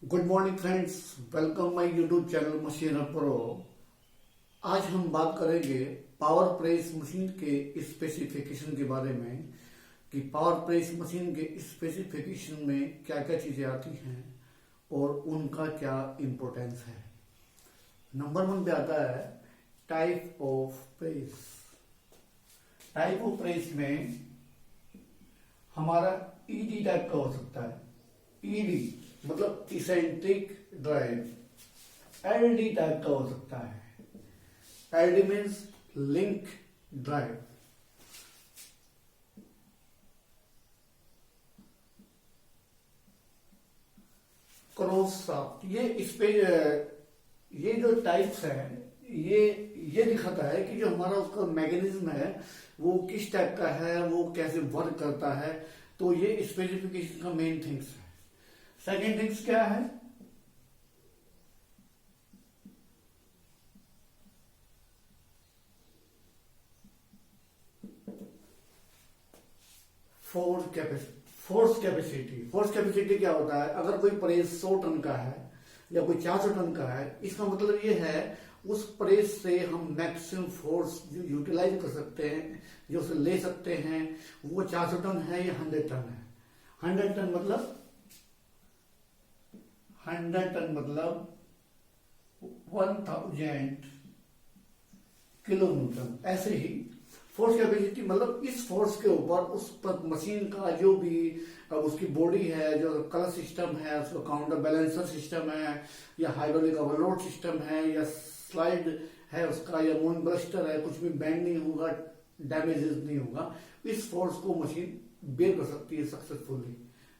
Good morning friends, welcome my YouTube channel Machiner Pro. आज हम बात करेंगे पावर प्रेस मशीन के स्पेसिफिकेशन के बारे में कि पावर प्रेस मशीन के स्पेसिफिकेशन में क्या क्या चीजें आती हैं और उनका क्या इम्पोर्टेंस है। नंबर 1 पे आता है type of press. Type of press में हमारा ईडी टाइप का हो सकता है। ईडी मतलब इसेंट्रिक ड्राइव। एलडी टाइप का हो सकता है। LD means link drive. Cross shaft. ये जो टाइप्स है ये दिखाता है कि जो हमारा उसका मैकेनिज्म है वो किस टाइप का है, वो कैसे वर्क करता है। तो ये स्पेसिफिकेशन का मेन थिंग्स है। सेकेंड थिंग्स क्या है? Force capacity. फोर्स कैपेसिटी क्या होता है? अगर कोई प्रेस 100 टन का है या कोई 400 टन का है, इसका मतलब ये है उस प्रेस से हम मैक्सिमम फोर्स जो यूटिलाइज कर सकते हैं, जो उसे ले सकते हैं, वो 400 टन है या 100 टन है। 100 टन मतलब 1000 किलो न्यूटन। ऐसे ही फोर्स कैपेसिटी मतलब इस फोर्स के ऊपर उस पर मशीन का जो भी उसकी बॉडी है, जो कलर सिस्टम है, उसका काउंटर बैलेंसर सिस्टम है, या हाइड्रोलिक ओवरलोड सिस्टम है, या स्लाइड है उसका, या मून ब्रस्टर है, कुछ भी बैंड नहीं होगा, डैमेजेस नहीं होगा। इस फोर्स को मशीन बेयर कर सकती है सक्सेसफुली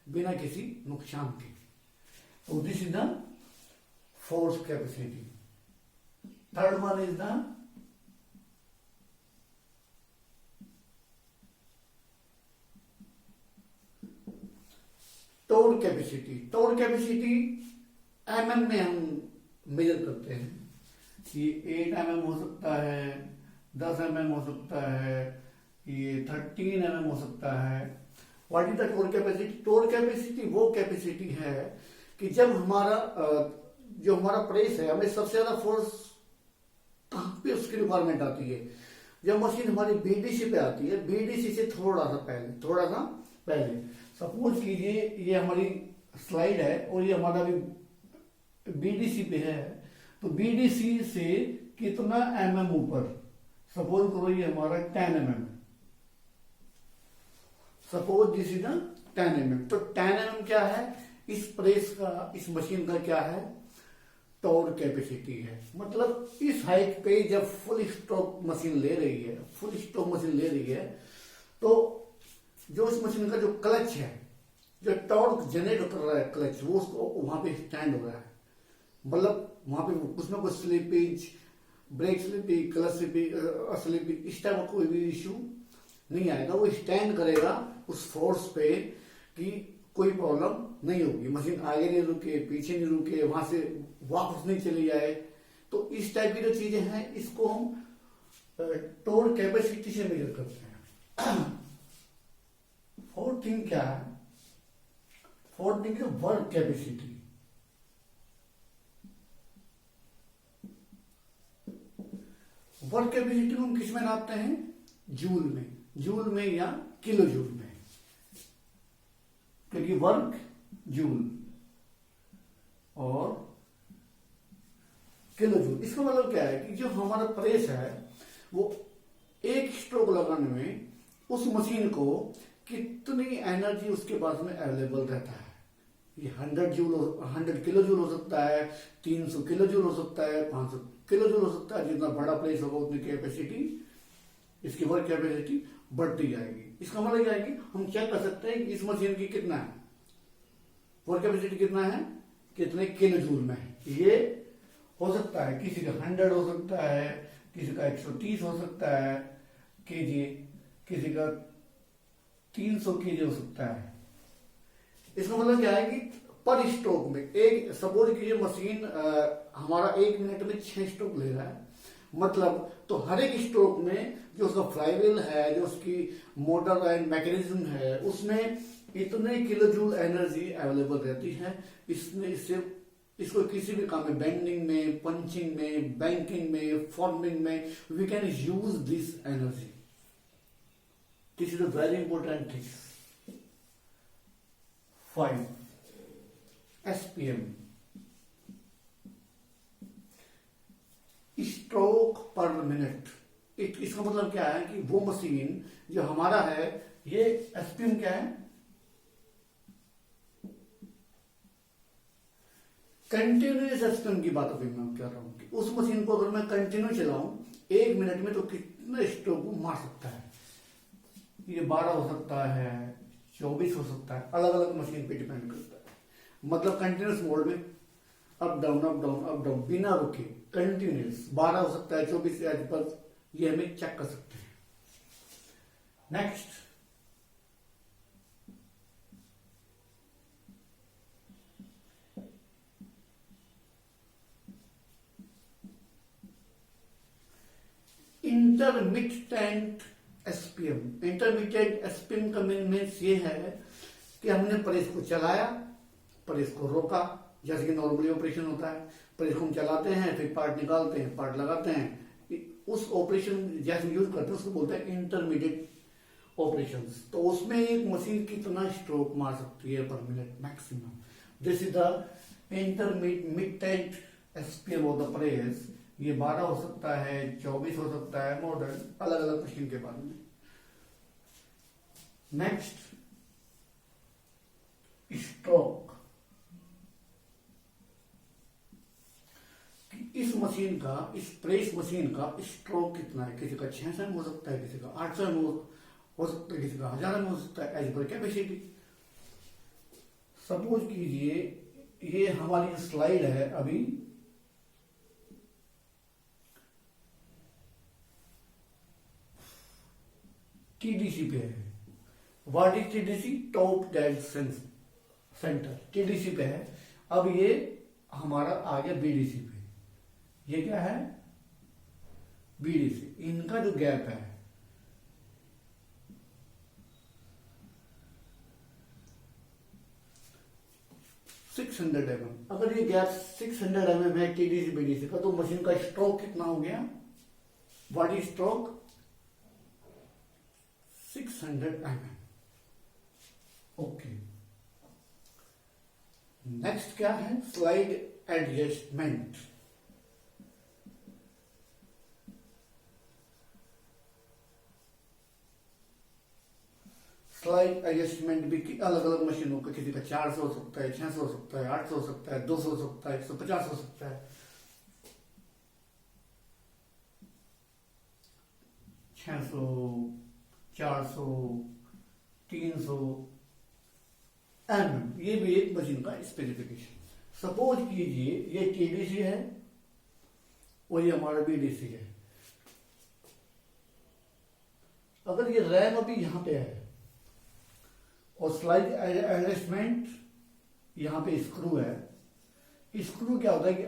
बिना किसी नुकसान के। So this is the force capacity. Third one is the torque capacity. Torque capacity mm में हम मेजर करते हैं कि 8 mm हो सकता है, 10 mm हो सकता है, ये 13 mm हो सकता है। What is the torque capacity? Torque capacity वो कैपेसिटी है कि जब जो हमारा प्रेस है, हमें सबसे ज्यादा फोर्स कहां पे उसकी रिक्वायरमेंट आती है? जब मशीन हमारी बीडीसी पे आती है। बीडीसी से थोड़ा सा पहले सपोज कीजिए ये हमारी स्लाइड है और ये हमारा भी बीडीसी पे है, तो बीडीसी से कितना mm ऊपर? सपोज करो ये हमारा 10 mm। Suppose this is 10 mm। तो 10 mm क्या है? इस प्रेस का, इस मशीन का क्या है? टोर कैपेसिटी है। मतलब इस हाइट पे जब फुल स्टॉक मशीन ले रही है, तो जो इस मशीन का जो क्लच है, जो टॉर्क जनरेट कर रहा है क्लच, वो उसको वहां पे स्टैंड हो रहा है। मतलब वहां पे उसमें कोई slippage, brake slipping, clutch slipping, इस टाइप का कोई भी इश्यू नहीं आएगा। वो स्टैंड करेगा उस फोर्स पे कि कोई प्रॉब्लम नहीं होगी, मशीन आगे नहीं रुके, पीछे नहीं रुके, वहां से वापस नहीं चली जाए। तो इस टाइप की जो चीजें हैं, इसको हम टोर कैपेसिटी से मेजर करते हैं। फोर्थ थिंग क्या है? फोर्थ थिंग है वर्क कैपेसिटी। वर्क कैपेसिटी को हम किस में नापते हैं? जूल में या किलो जूल में, क्योंकि वर्क जूल और किलो जूल। इसका मतलब क्या है कि जो हमारा प्रेस है वो एक स्ट्रोक लगाने में उस मशीन को कितनी एनर्जी उसके पास में अवेलेबल रहता है। ये 100 किलो जूल हो सकता है, 300 किलो जूल हो सकता है, 500 किलो जूल हो सकता है। जितना बड़ा प्रेस होगा उतनी कैपेसिटी, इसकी वर्क कैपेसिटी बढ़ती जाएगी। इसका मतलब क्या है कि हम चेक कर सकते हैं कि इस मशीन की कितना है वर्क कैपेसिटी, कितना है, कितने किलो जूल में है। ये हो सकता है किसी का 100 हो सकता है, किसी का 130 हो सकता है केजी, किसी का 300 केजी हो सकता है। इसका मतलब क्या है कि पर स्ट्रोक में एक, सपोज कीजिए मशीन हमारा 1 मिनट में 6 स्ट्रोक ले रहा है, मतलब तो हर एक स्ट्रोक में जो उसका फ्लाईव्हील है, जो उसकी मोटर एंड मैकेनिज्म है, उसमें इतने किलो जूल एनर्जी अवेलेबल रहती है। इसको किसी भी काम में, बेंडिंग में, पंचिंग में, बैंकिंग में, फॉर्मिंग में, we can use this energy. This is a very important thing. 5 SPM, stroke per minute. इसका मतलब क्या है कि वो मशीन जो हमारा है, ये SPM क्या है, कंटिन्यूस SPM की बात अभी मैं कर रहा हूं कि उस मशीन को अगर मैं कंटिन्यू चलाऊं 1 मिनट में तो कितने स्ट्रोक मार सकता है। ये 12 हो सकता है, 24 हो सकता है, अलग अलग मशीन पे डिपेंड करता है। मतलब कंटिन्यूस मोड में up down up down up down बिना रुके कंटिन्यूस 12 हो सकता है, 24 से आज पर, ये हमें चेक कर सकते हैं। Next, intermittent SPM। Intermittent SPM का मीन्स ये है कि हमने प्रेस को चलाया, प्रेस को रोका, जैसे कि नॉर्मली ऑपरेशन होता है। प्रेस को हम चलाते हैं, फिर पार्ट निकालते हैं, पार्ट लगाते हैं। उस ऑपरेशन जैसे यूज करते हैं उसको बोलते हैं इंटरमीडिएट ऑपरेशंस। तो उसमें एक मशीन कितना स्ट्रोक मार सकती है पर minute maximum. This is the intermediate SPM of the press. ये 12 हो सकता है, 24 हो सकता है, मॉडर्न, अलग अलग मशीन के बारे में। Next, stroke. इस मशीन का, इस प्रेस मशीन का स्ट्रोक कितना है। किसी का 600 में हो सकता है, किसी का 800 में हो सकता है, किसी का 1000 में हो सकता है, एज पर कैपेसिटी। सपोज कीजिए ये हमारी स्लाइड है अभी, TDC पे है। What is TDC? Top dead centre, TDC पे है। अब ये हमारा आ गया BDC पे। ये क्या है? BDC। इनका जो गैप है 600 mm। अगर ये गैप 600 mm है TDC BDC का, तो मशीन का स्ट्रोक कितना हो गया? What is stroke? 600 mm। Okay, next क्या है? Slide adjustment. स्लाइड एडजस्टमेंट भी अलग अलग मशीनों का, किसी का 400 हो सकता है, 600 हो सकता है, 800 हो सकता है, 200 हो सकता है, 150 हो सकता है। 600, 400, 300 mm, ये भी एक मशीन का स्पेसिफिकेशन। सपोज कीजिए ये TDC है और ये हमारा BDC है। अगर ये रैम अभी यहां पे है और स्लाइड एडजस्टमेंट यहां पे स्क्रू है। स्क्रू क्या होता है कि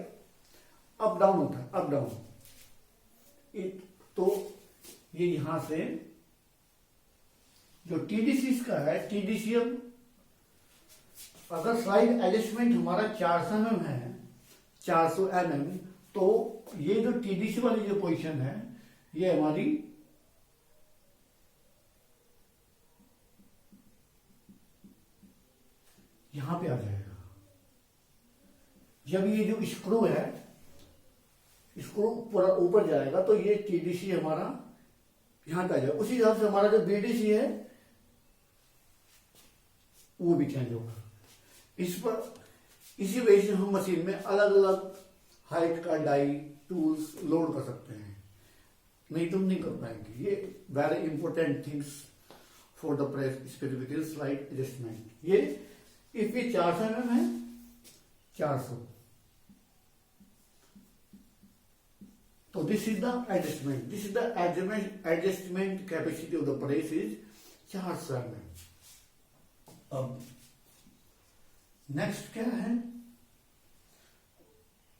अप डाउन होता है, अप डाउन। तो ये यहां से जो TDC का है, TDC अगर स्लाइड एडजस्टमेंट हमारा 400 mm है, 400 mm, तो ये जो TDC वाली जो पोजीशन है ये हमारी यहां पे आ जाएगा। जब ये जो स्क्रू है, स्क्रू पूरा ऊपर जाएगा तो ये TDC हमारा यहां पे आ जाएगा। उसी हिसाब से हमारा जो BDC है वो भी चेंज होगा। इसी वजह से हम मशीन में अलग अलग हाइट का डाई टूल्स लोड कर सकते हैं, नहीं तो नहीं कर पाएंगे। ये very important things for the press specification slide adjustment. ये इफ ये 400 mm है, 400, तो this is the adjustment, this is the adjustment capacity of the press is 400 mm। अब नेक्स्ट क्या है?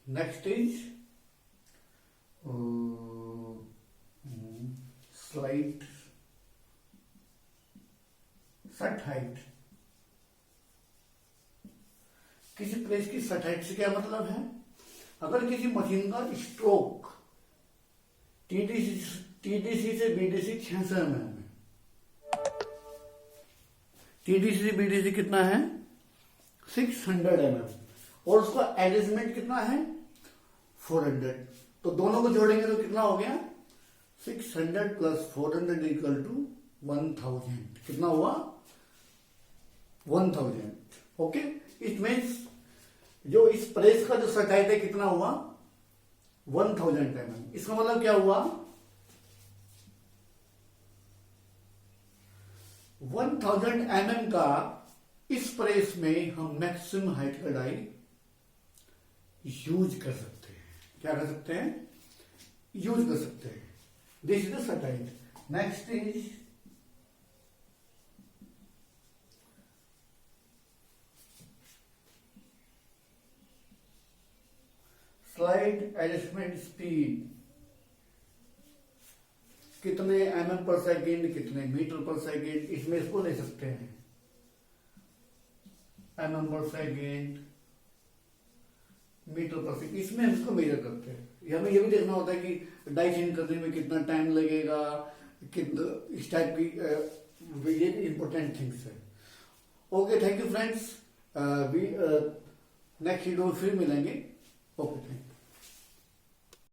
Next is slide set height. किसी press की सटाइट से क्या मतलब है, अगर किसी मशीन का स्ट्रोक टीडीसी से बीडीसी 600 mm है, टीडीसी से बीडीसी कितना है 600 mm, और उसका एडजस्टमेंट कितना है 400, तो दोनों को जोड़ेंगे तो कितना हो गया 600 + 400 = 1000, कितना हुआ 1000। ओके, इट मीन्स जो इस प्रेस का जो सटाइट है कितना हुआ 1000 mm। इसका मतलब क्या हुआ 1000 mm का इस प्रेस में हम मैक्सिमम हाइट का डाई यूज कर सकते हैं। क्या कर सकते हैं, यूज कर सकते हैं। This is the shut height. Next is slide adjustment speed, कितने mm/s, कितने मीटर/s, इसमें इसको ले सकते हैं mm/s, मीटर/s, इसमें हम इसको मेजर करते हैं। हमें यह भी देखना होता है कि डाई चेंज करने में कितना टाइम लगेगा, कितना इस टाइप की ये इंपॉर्टेंट थिंग्स है। Okay, thank you friends, next video फिर मिलेंगे। Okay, thank you.